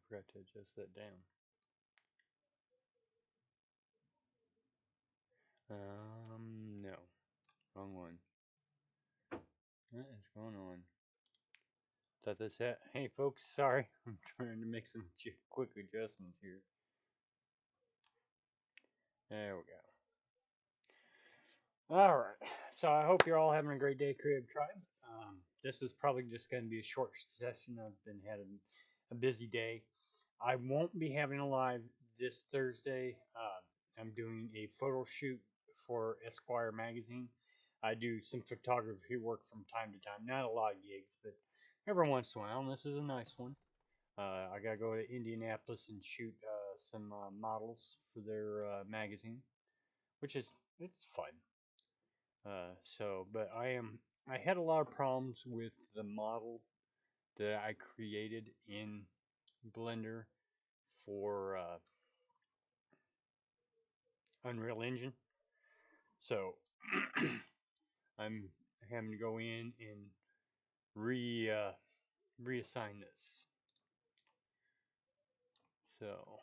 forgot to adjust that down. No. Wrong one. What is going on? Thought this hat. Hey, folks, sorry. I'm trying to make some quick adjustments here. There we go. All right. So I hope you're all having a great day, Creative Tribe. This is probably just going to be a short session. I've been having a busy day. I won't be having a live this Thursday. I'm doing a photo shoot for Esquire magazine. I do some photography work from time to time. Not a lot of gigs, but every once in a while. And this is a nice one. I gotta go to Indianapolis and shoot some models for their magazine, which is it's fun. But I had a lot of problems with the model that I created in Blender for Unreal Engine. So I'm having to go in and reassign this. So,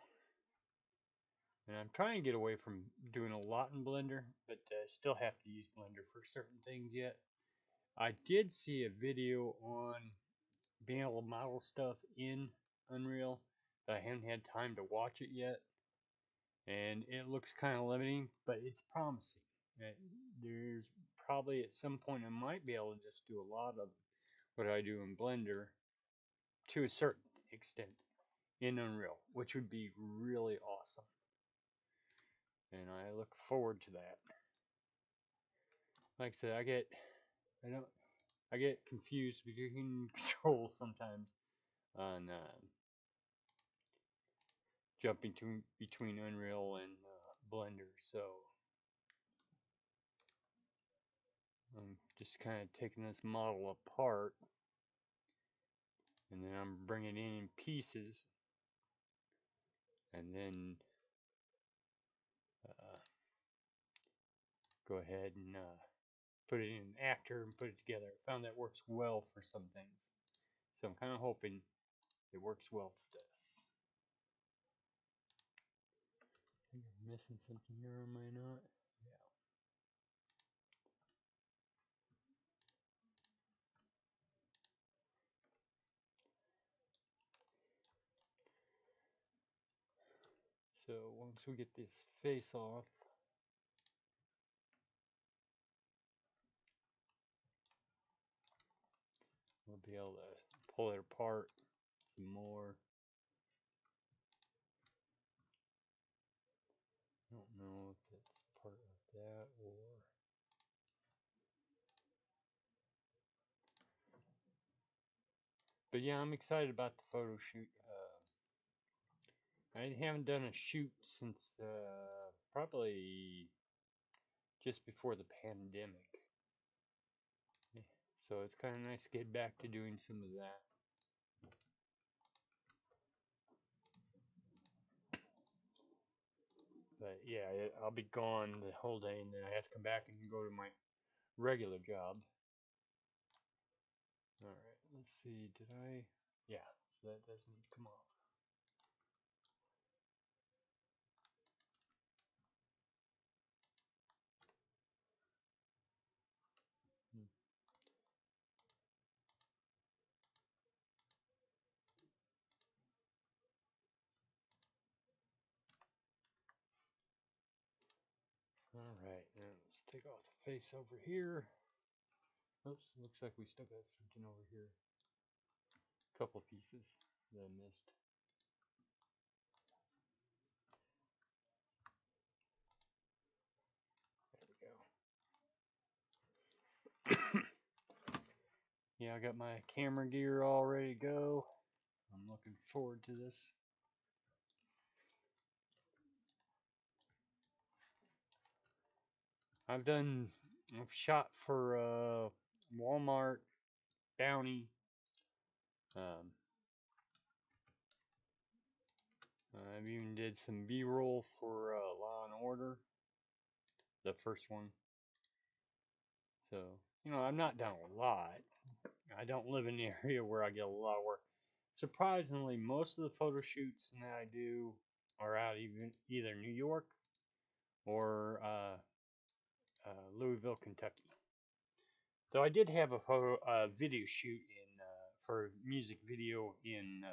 and I'm trying to get away from doing a lot in Blender, but still have to use Blender for certain things yet. I did see a video on being able to model stuff in Unreal, but I haven't had time to watch it yet. And it looks kind of limiting, but it's promising. There's probably at some point I might be able to just do a lot of what I do in Blender to a certain extent in Unreal, which would be really awesome. And I look forward to that. Like I said, I get confused between controls sometimes on jumping between Unreal and Blender. So I'm just kind of taking this model apart, and then I'm bringing it in pieces, and then uh, go ahead and put it in Actor and put it together. I found that works well for some things, so I'm kind of hoping it works well for this. I think I'm missing something here, am I not? Yeah. So once we get this face off, we'll be able to pull it apart some more. I don't know if that's part of that or... But yeah, I'm excited about the photo shoot. I haven't done a shoot since probably just before the pandemic. So it's kind of nice to get back to doing some of that. But yeah, I'll be gone the whole day, and then I have to come back and go to my regular job. All right, let's see. Did I? Yeah, so that does need to come off. Hmm. All right, now let's take off the face over here. Oops, looks like we still got something over here. A couple pieces that I missed. There we go. Yeah, I got my camera gear all ready to go. I'm looking forward to this. I've shot for Walmart, Bounty. Um, I've even did some B-roll for Law and Order, the first one. So, I'm not done a lot. I don't live in the area where I get a lot of work. surprisingly, most of the photo shoots that I do are out either New York or Louisville, Kentucky. Though I did have a video shoot in for a music video in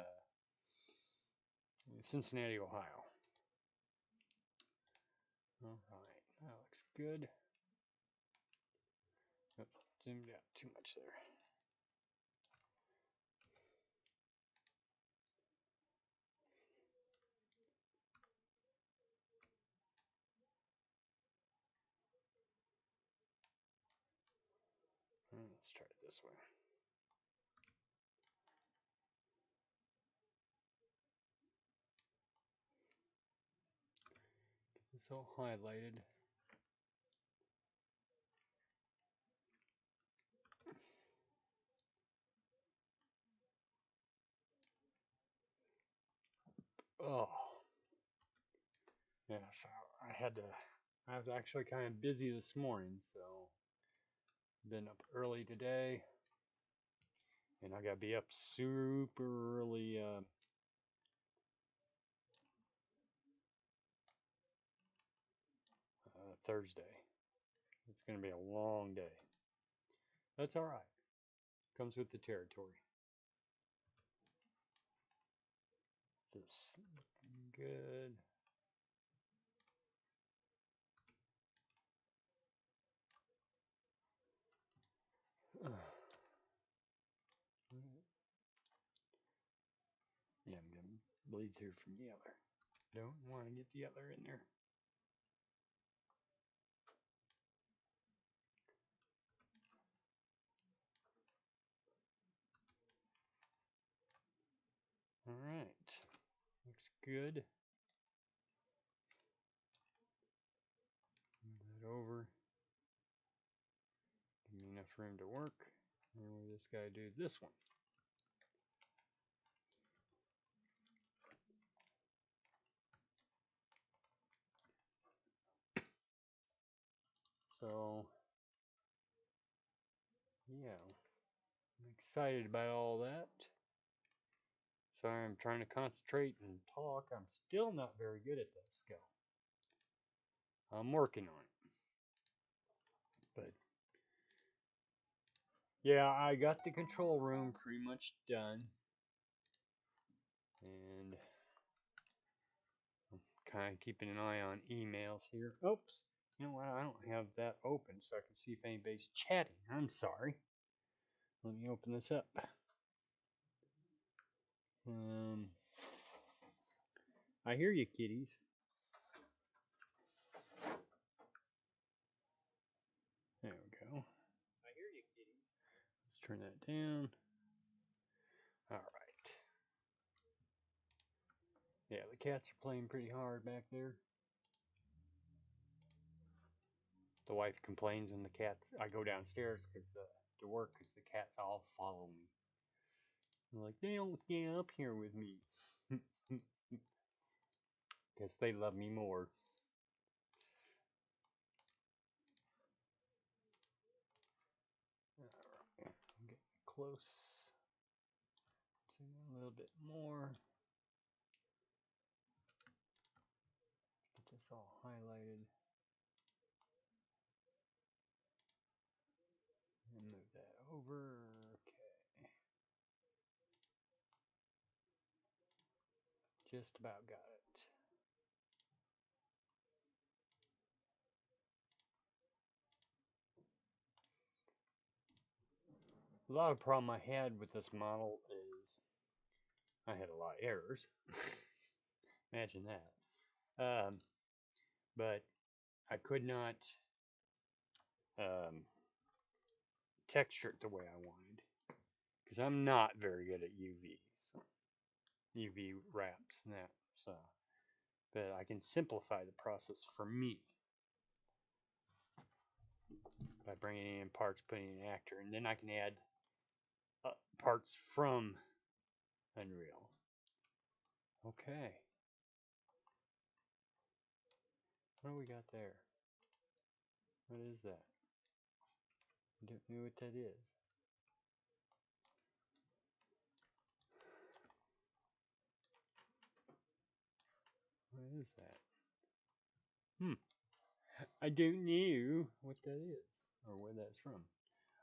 Cincinnati, Ohio. All right, that looks good. Oh, zoomed out too much there. Let's try it this way. Get this all highlighted. Oh, yeah. So I was actually kind of busy this morning, so been up early today, and I gotta be up super early Thursday. It's gonna be a long day. That's all right. Comes with the territory. Just good. Yeah, I'm gonna bleed through from the other. Don't want to get the other in there. All right, looks good. Move that over. Give me enough room to work. And we'll this guy do this one. So, yeah, I'm excited about all that. Sorry, I'm trying to concentrate and talk. I'm still not very good at that skill. I'm working on it. But, yeah, I got the control room pretty much done. And I'm kind of keeping an eye on emails here. Oops. You know what? I don't have that open so I can see if anybody's chatting. I'm sorry. Let me open this up. I hear you, kitties. There we go. I hear you, kitties. Let's turn that down. All right. Yeah, the cats are playing pretty hard back there. The wife complains when the cats. I go downstairs to work because the cats all follow me. I'm like, they don't stay up here with me. Guess they love me more. All right, I'm getting close. Zoom in a little bit more. Get this all highlighted. And move that over. Okay. Just about got it. A lot of problem I had with this model is I had a lot of errors. Imagine that. But I could not texture it the way I wanted because I'm not very good at UV. So UV wraps and that. So, but I can simplify the process for me by bringing in parts, putting in an actor, and then I can add parts from Unreal. Okay. What do we got there? What is that? I don't know what that is. What is that? I don't know what that is or where that's from.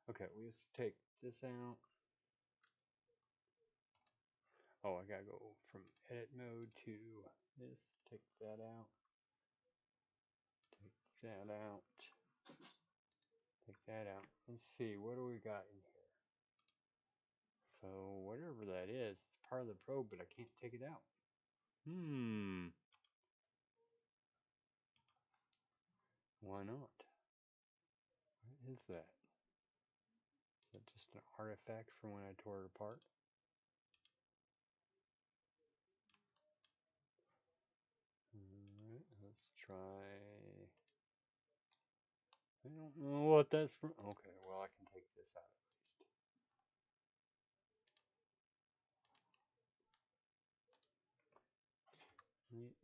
Okay, we'll take this out. Oh, I gotta go from edit mode to this. Take that out. Take that out. Take that out. Let's see, what do we got in here? So, whatever that is, it's part of the probe, but I can't take it out. Why not? What is that? Is that just an artifact from when I tore it apart? Alright, let's try. I don't know what that's from. Okay, well, I can take this out at least. Neat.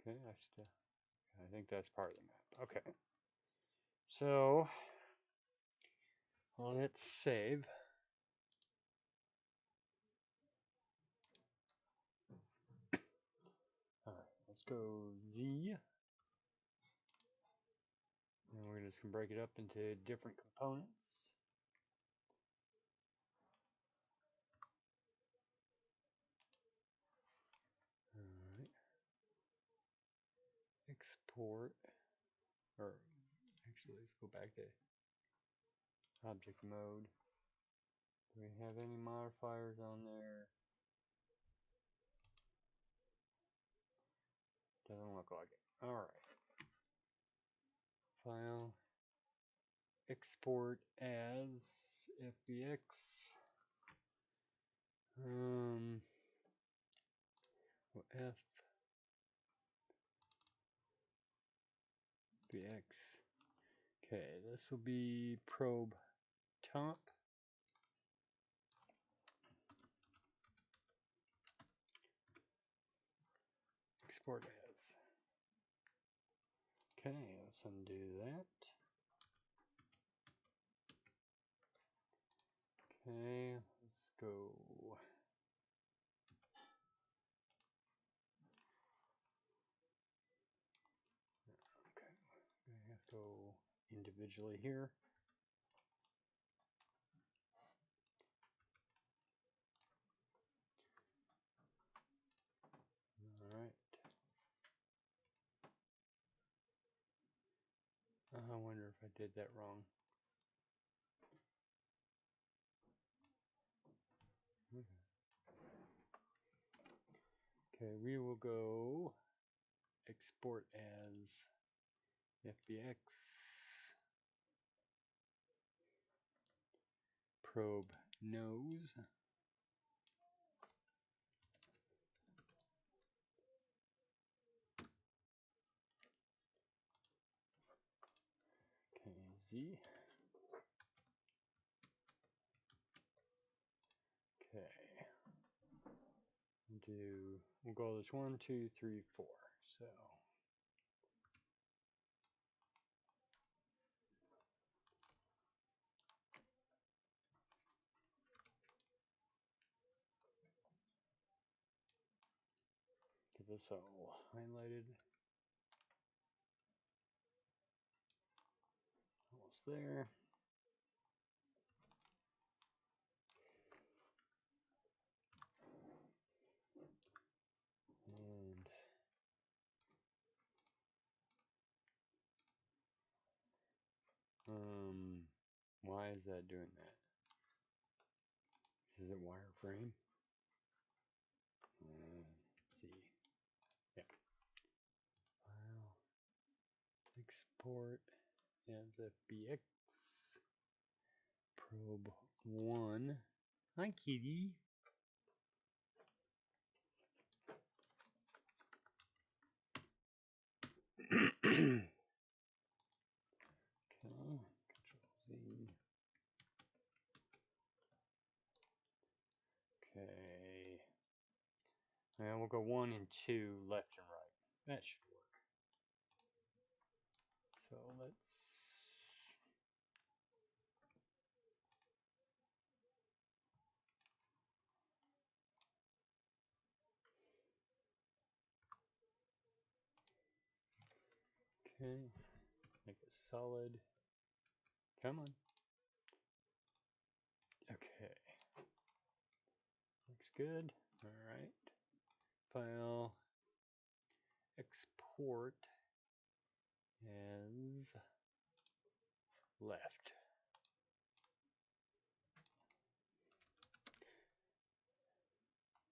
Okay, I think that's part of the map. Okay. So, let's save. Alright, let's go Z. And we're just going to break it up into different components. Alright. Export. Or, actually, let's go back to object mode. Do we have any modifiers on there? Doesn't look like it. Alright. File. Export as FBX. FBX. Okay, this will be probe top. Export as. Okay, let's undo that. Okay, let's go. Okay, I have to go individually here. All right. I wonder if I did that wrong. Okay, we will go export as FBX probe nose. Okay, Z. Okay. We'll go this 1, 2, 3, 4. So get this all highlighted. Almost there. And why is that doing that? Is it wireframe? See. Yeah. File. Export as FBX. Probe 1. Hi, kitty. Okay. Control Z. Okay. And we'll go 1 and 2 left and right. That should work. So let's. Okay, make it solid. Come on. Okay. Looks good. Alright. File. Export as left.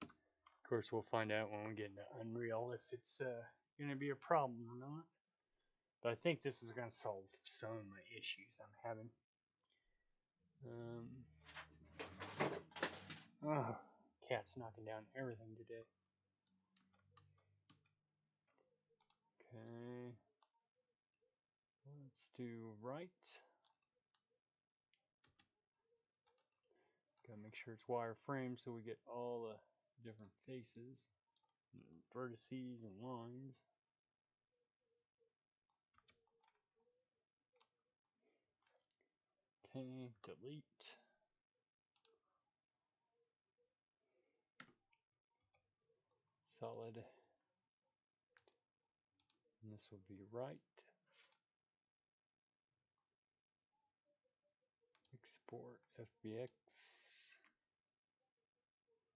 Of course, we'll find out when we get into Unreal if it's going to be a problem or not. But I think this is going to solve some of my issues I'm having. Oh, cat's knocking down everything today. Okay. Let's do right. Gotta make sure it's wireframe so we get all the different faces, and vertices, and lines. Okay, delete. Solid. And this will be right. Export FBX.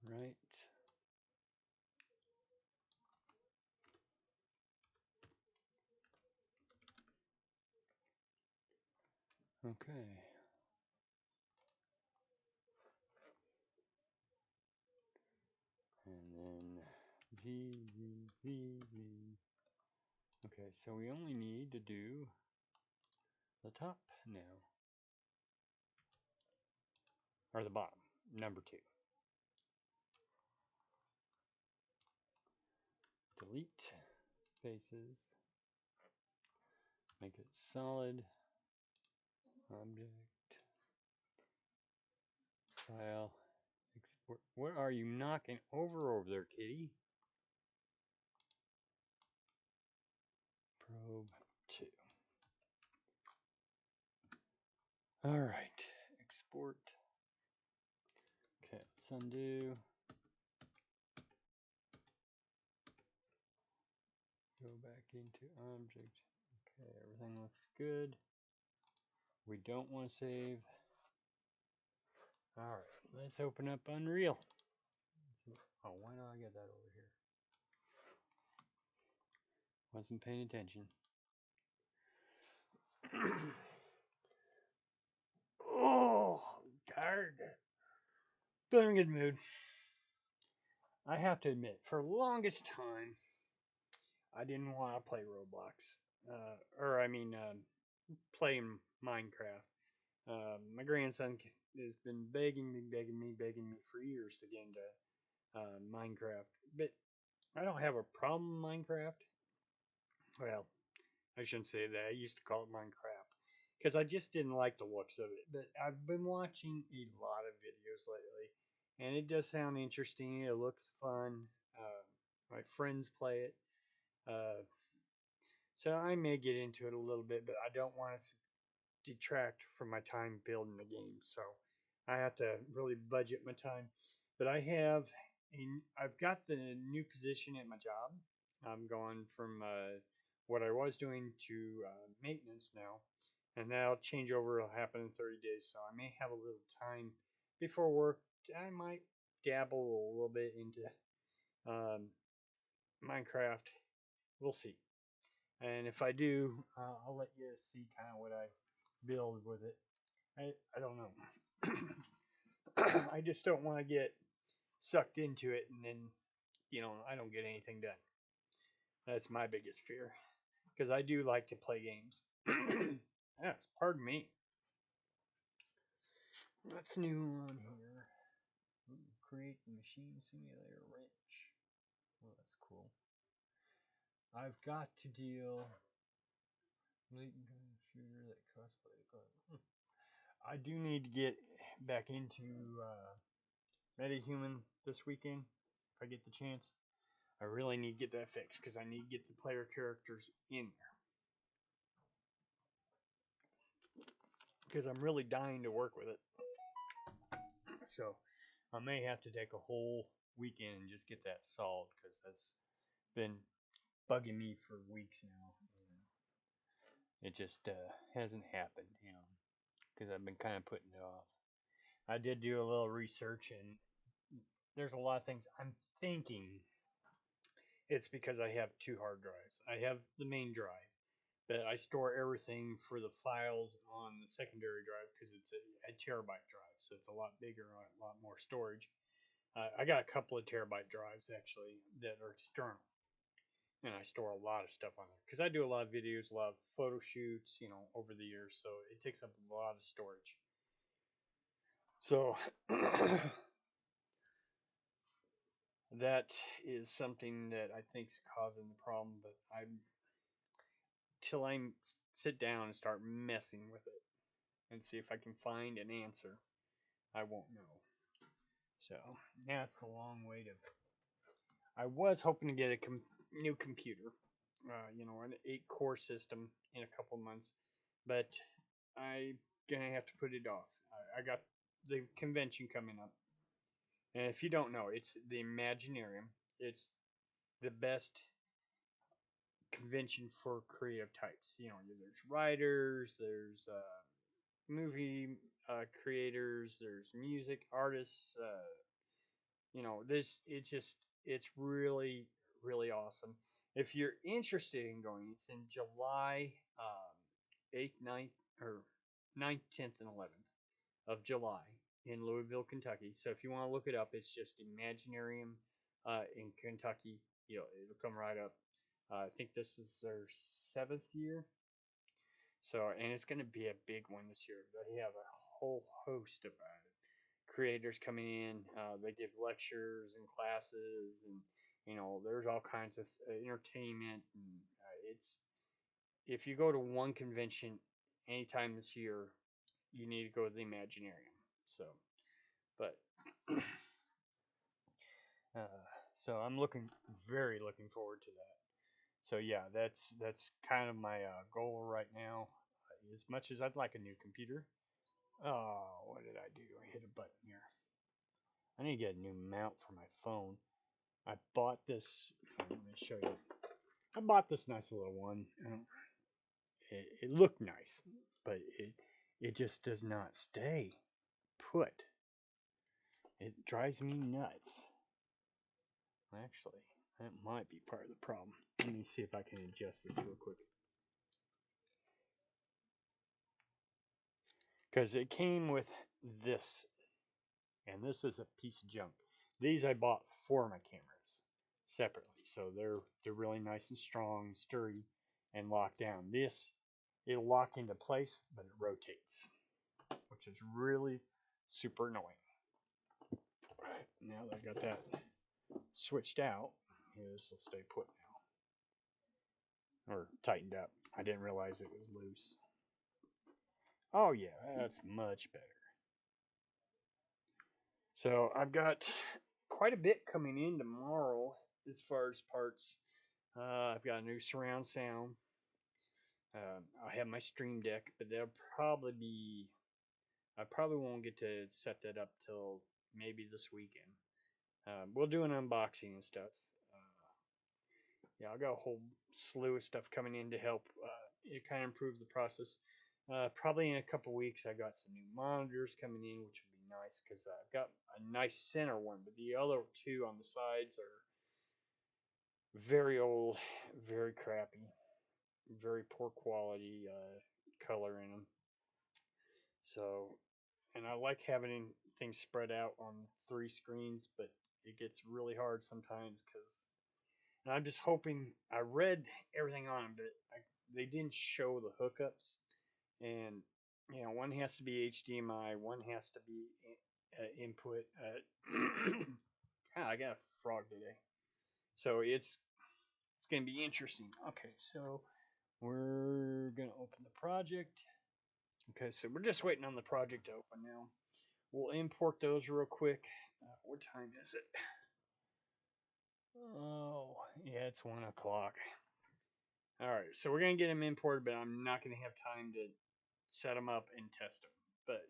Right. Okay. And then Z. Okay, so we only need to do the top now. Or the bottom, number 2. Delete faces. Make it solid. Object. File. Export. What are you knocking over there, kitty? Probe 2. Alright. Export. Okay, let's undo. Go back into object. Okay, everything looks good. We don't want to save. Alright, let's open up Unreal. Oh, why not I get that over here? Wasn't paying attention. Oh, tired. But I'm in a good mood. I have to admit, for the longest time, I didn't want to play Roblox. Playing Minecraft. My grandson has been begging me for years to get into Minecraft. But I don't have a problem with Minecraft. Well, I shouldn't say that. I used to call it Minecraft because I just didn't like the looks of it. But I've been watching a lot of videos lately, and it does sound interesting. It looks fun. My friends play it. Uh, so I may get into it a little bit, but I don't want to detract from my time building the game. So I have to really budget my time. But I've got the new position at my job. I'm going from what I was doing to maintenance now, and that'll change over. It'll happen in 30 days, so I may have a little time before work. I might dabble a little bit into um, Minecraft. We'll see. And if I do, I'll let you see kind of what I build with it. I don't know. I just don't want to get sucked into it and then, I don't get anything done. That's my biggest fear. Because I do like to play games. Yes, pardon me. What's new on here? Create the machine simulator wrench. Oh, that's cool. I've got to deal latent shooter that cosplay. I do need to get back into MetaHuman this weekend if I get the chance. I really need to get that fixed because I need to get the player characters in there. Because I'm really dying to work with it. So I may have to take a whole weekend and just get that solved because that's been bugging me for weeks now. It just hasn't happened, because I've been kind of putting it off. I did do a little research, and there's a lot of things I'm thinking it's because I have two hard drives. I have the main drive, but I store everything for the files on the secondary drive because it's a terabyte drive, so it's a lot bigger, a lot more storage. I got a couple of terabyte drives actually that are external, and I store a lot of stuff on there because I do a lot of videos, a lot of photo shoots, over the years, so it takes up a lot of storage. So that is something that I think is causing the problem, but I'm till I sit down and start messing with it and see if I can find an answer, I won't know. So that's a long way to. I was hoping to get a new computer, an 8-core system in a couple months, but I'm gonna have to put it off. I got the convention coming up, and if you don't know, it's the Imaginarium. It's the best convention for creative types. There's writers, there's movie creators, there's music artists. This it's really really awesome. If you're interested in going, it's in July 8th, 9th, or 9th, 10th, and 11th of July in Louisville, Kentucky. So if you want to look it up, it's just Imaginarium in Kentucky. It'll come right up. I think this is their 7th year. So, and it's going to be a big one this year. They have a whole host of creators coming in. They give lectures and classes, and there's all kinds of entertainment. And it's if you go to one convention anytime this year, you need to go to the Imaginarium. So, but uh, so I'm very looking forward to that. So yeah, that's kind of my goal right now. As much as I'd like a new computer, oh, what did I do? I hit a button here. I need to get a new mount for my phone. I bought this. Let me show you. I bought this nice little one. It looked nice, but it just does not stay put. It drives me nuts. Actually, that might be part of the problem. Let me see if I can adjust this real quick. Because it came with this, and this is a piece of junk. These I bought for my cameras separately, so they're really nice and strong, sturdy, and locked down. This it'll lock into place, but it rotates, which is really super annoying. Right, now that I got that switched out, this will stay put now, or tightened up. I didn't realize it was loose. Oh yeah, that's much better. So I've got quite a bit coming in tomorrow as far as parts. I've got a new surround sound. I have my stream deck, but they'll probably be. I probably won't get to set that up till maybe this weekend. We'll do an unboxing and stuff. Yeah, I got a whole slew of stuff coming in to help it kind of improve the process. Probably in a couple weeks, I got some new monitors coming in, which would be nice because I've got a nice center one, but the other two on the sides are very old, very crappy, very poor quality color in them. So, and I like having things spread out on 3 screens, but it gets really hard sometimes because. And I'm just hoping. I read everything on them, but they didn't show the hookups, and one has to be HDMI, one has to be input. God, I got a frog today, so it's gonna be interesting. Okay, so we're gonna open the project. Okay, so we're just waiting on the project to open now. We'll import those real quick. What time is it? Oh, yeah, it's 1 o'clock. All right, so we're gonna get them imported, but I'm not gonna have time to set them up and test them. But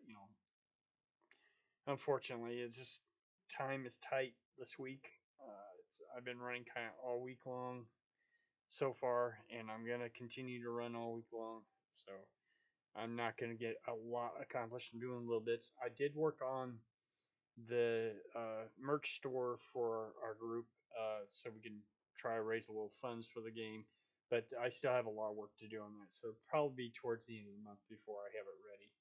unfortunately, it's just time is tight this week. I've been running kind of all week long so far, and I'm gonna continue to run all week long. So I'm not going to get a lot accomplished in doing little bits. I did work on the merch store for our group, so we can try to raise a little funds for the game. But I still have a lot of work to do on that, so it'll probably be towards the end of the month before I have it ready.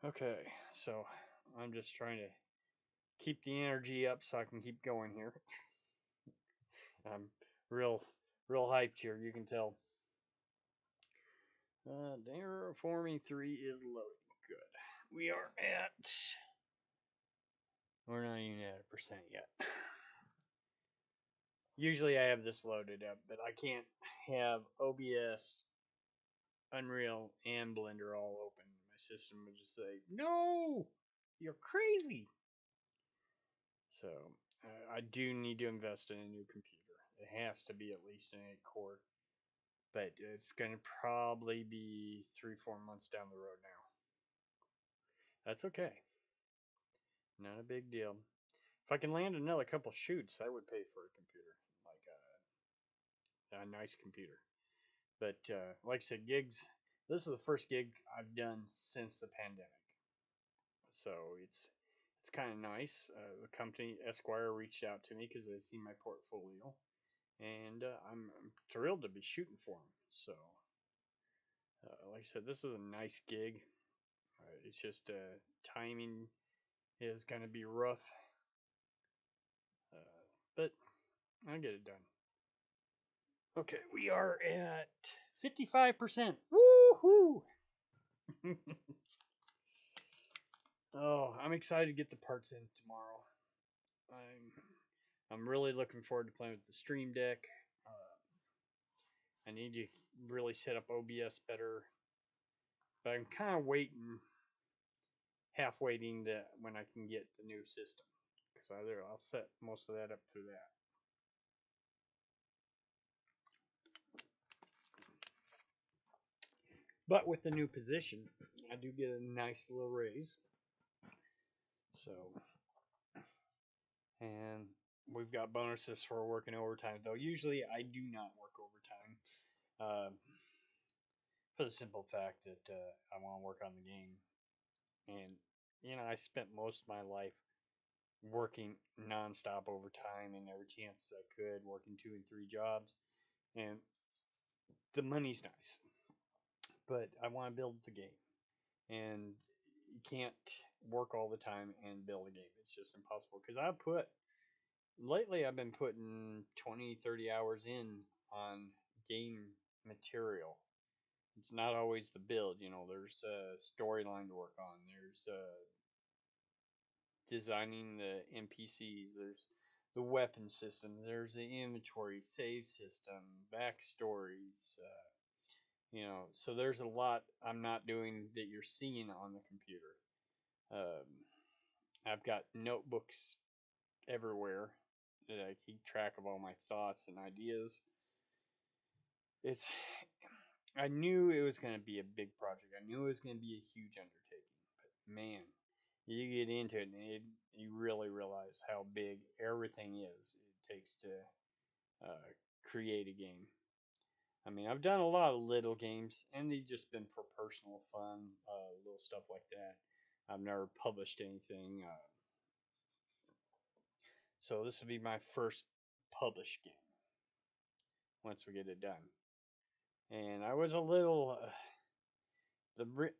Okay, so I'm just trying to keep the energy up so I can keep going here. I'm real, real hyped here. You can tell. Terraforming 3 is loading. Good. We are at. We're not even at 1% yet. Usually I have this loaded up, but I can't have OBS, Unreal, and Blender all open. My system would just say, "No, you're crazy." So I do need to invest in a new computer. It has to be at least an 8-core, but it's going to probably be 3-4 months down the road now. That's okay. Not a big deal. If I can land another couple shoots, I would pay for a computer, like a nice computer. But like I said, gigs. This is the first gig I've done since the pandemic, so it's kind of nice. The company Esquire reached out to me because they see my portfolio, and I'm thrilled to be shooting for them. So, like I said, this is a nice gig. It's just timing is going to be rough, but I'll get it done. Okay, we are at 55%. Woohoo! Oh, I'm excited to get the parts in tomorrow. I'm really looking forward to playing with the Stream Deck. I need to really set up OBS better, but I'm kind of half waiting to when I can get the new system, because I'll set most of that up through that. But with the new position, I do get a nice little raise. So, and we've got bonuses for working overtime, though usually I do not work overtime, for the simple fact that I want to work on the game. And, I spent most of my life working nonstop overtime and every chance I could, working 2 and 3 jobs. And the money's nice, but I want to build the game. And you can't work all the time and build a game. It's just impossible. Because lately I've been putting 20, 30 hours in on game material. It's not always the build, there's a storyline to work on. There's designing the NPCs. There's the weapon system. There's the inventory, save system, backstories. So there's a lot I'm not doing that you're seeing on the computer. I've got notebooks everywhere that I keep track of all my thoughts and ideas. I knew it was going to be a big project. I knew it was going to be a huge undertaking. But man, you get into it and you really realize how big everything is it takes to create a game. I mean, I've done a lot of little games, and they've just been for personal fun, little stuff like that. I've never published anything. So this will be my first published game once we get it done. And I was a little.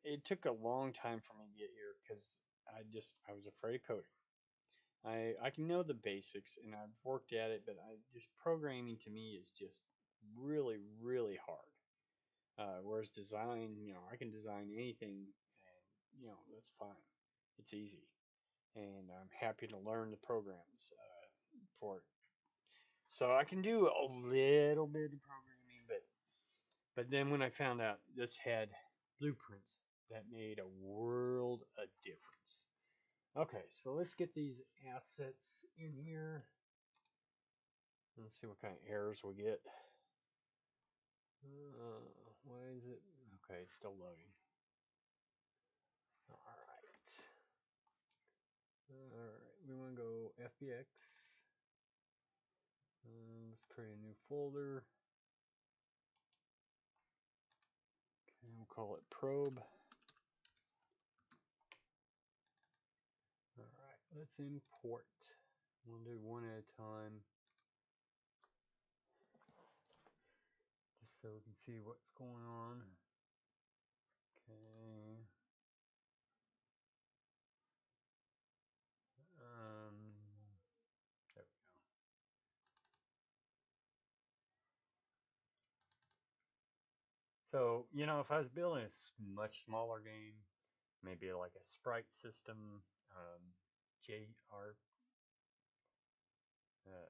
It took a long time for me to get here because I was afraid of coding. I can know the basics and I've worked at it, but programming to me is just really, really hard. Whereas design, I can design anything, and that's fine. It's easy, and I'm happy to learn the programs for it. So I can do a little bit of programming, but then when I found out this had blueprints, that made a world of difference. Okay, so let's get these assets in here. Let's see what kind of errors we get. Why is it? Okay, it's still loading. All right. We want to go FBX. Let's create a new folder. call it probe. All right, let's import. We'll do one at a time, just so we can see what's going on. Okay. There we go. So, you know, if I was building a much smaller game, maybe like a sprite system, JR, uh,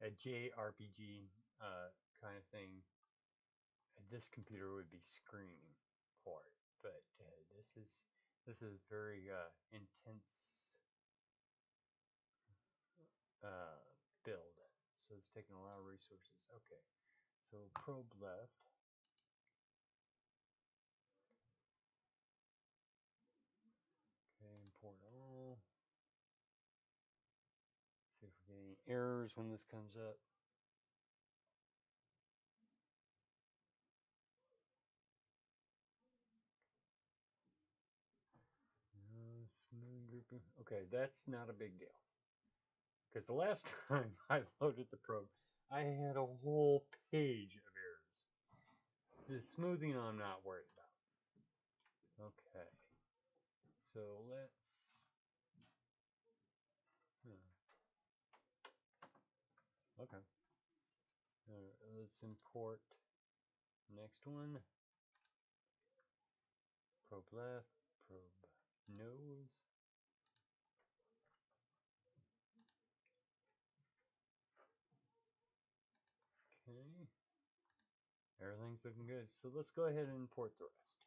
a JRPG kind of thing, this computer would be screaming for it. But this is very intense uh, build, so it's taking a lot of resources. Okay, so probe left. Okay, import all. See if we get any errors when this comes up. Smooth grouping. Okay, that's not a big deal. Because the last time I loaded the probe, I had a whole page of errors. The smoothing I'm not worried about. Okay. So let's... Okay. Let's import next one. Probe left, probe nose. Okay. Everything's looking good. So let's go ahead and import the rest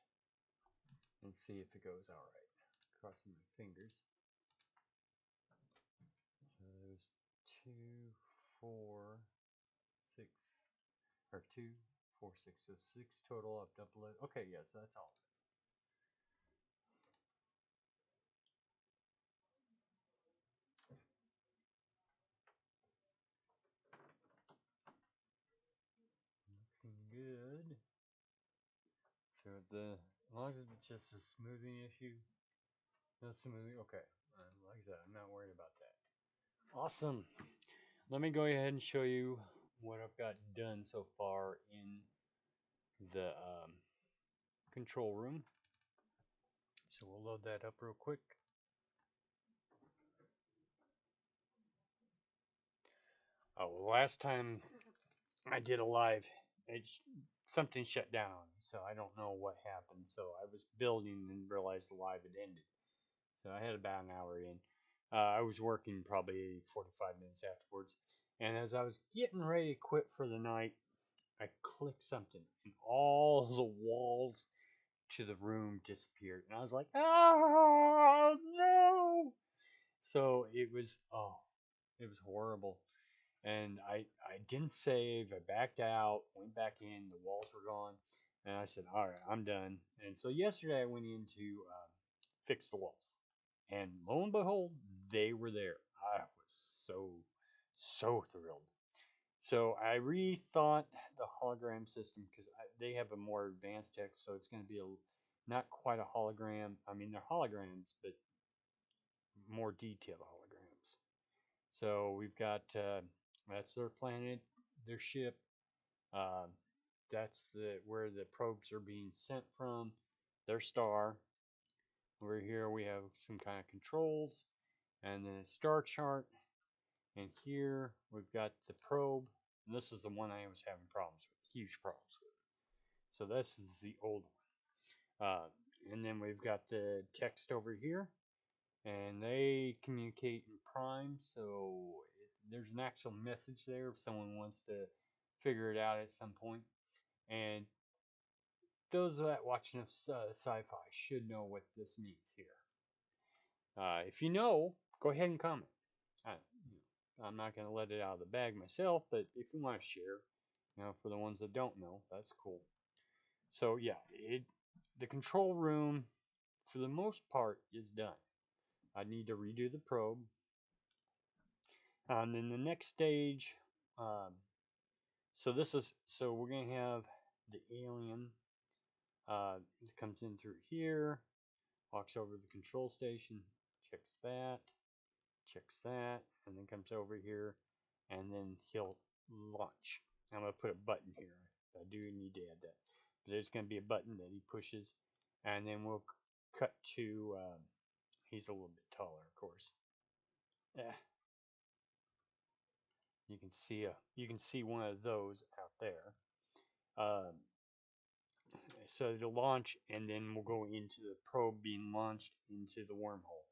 and see if it goes all right. Crossing my fingers. So there's 2, 4, 6, or 2, 4, 6. So 6 total up to upload. Okay, yes, that's all. Looking good. So as long as it's just a smoothing issue, no smoothing. Okay, like I said, I'm not worried about that. Awesome. Let me go ahead and show you what I've got done so far in the control room. So we'll load that up real quick. Oh, last time I did a live, something shut down, so I don't know what happened. So I was building and realized the live had ended. So I had about an hour in. I was working probably 45 minutes afterwards. And as I was getting ready to quit for the night, I clicked something, and all the walls to the room disappeared. And I was like, oh, no. So it was horrible. And I didn't save. I backed out, went back in. The walls were gone. And I said, all right, I'm done. And so yesterday I went in to fix the walls. And lo and behold, they were there. I was so thrilled. So I rethought the hologram system because they have a more advanced text, so it's going to be not quite a hologram. I mean, they're holograms, but more detailed holograms. So we've got that's their planet, their ship. Uh, that's where the probes are being sent from, their star. Over here we have some kind of controls, and then a star chart. And here we've got the probe. And this is the one I was having problems with, huge problems with. So this is the old one. And then we've got the text over here, and they communicate in prime. So there's an actual message there if someone wants to figure it out at some point. And those that watch enough sci-fi should know what this means here. If you know, go ahead and comment. I'm not going to let it out of the bag myself, but if you want to share, for the ones that don't know, that's cool. So yeah, the control room, for the most part, is done. I need to redo the probe. And then the next stage, so we're going to have the alien. It comes in through here, walks over to the control station, checks that, and then comes over here, and then he'll launch. I'm going to put a button here. I do need to add that. But there's going to be a button that he pushes, and then we'll cut to, he's a little bit taller, of course. Yeah. You can see one of those out there. Um, so to launch, and then we'll go into the probe being launched into the wormhole.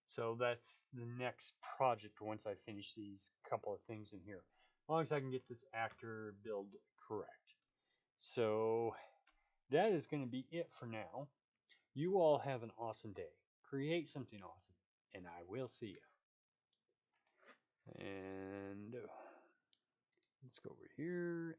So that's the next project once I finish these couple of things in here. As long as I can get this actor build correct. So that is going to be it for now. You all have an awesome day. Create something awesome, and I will see you. And let's go over here.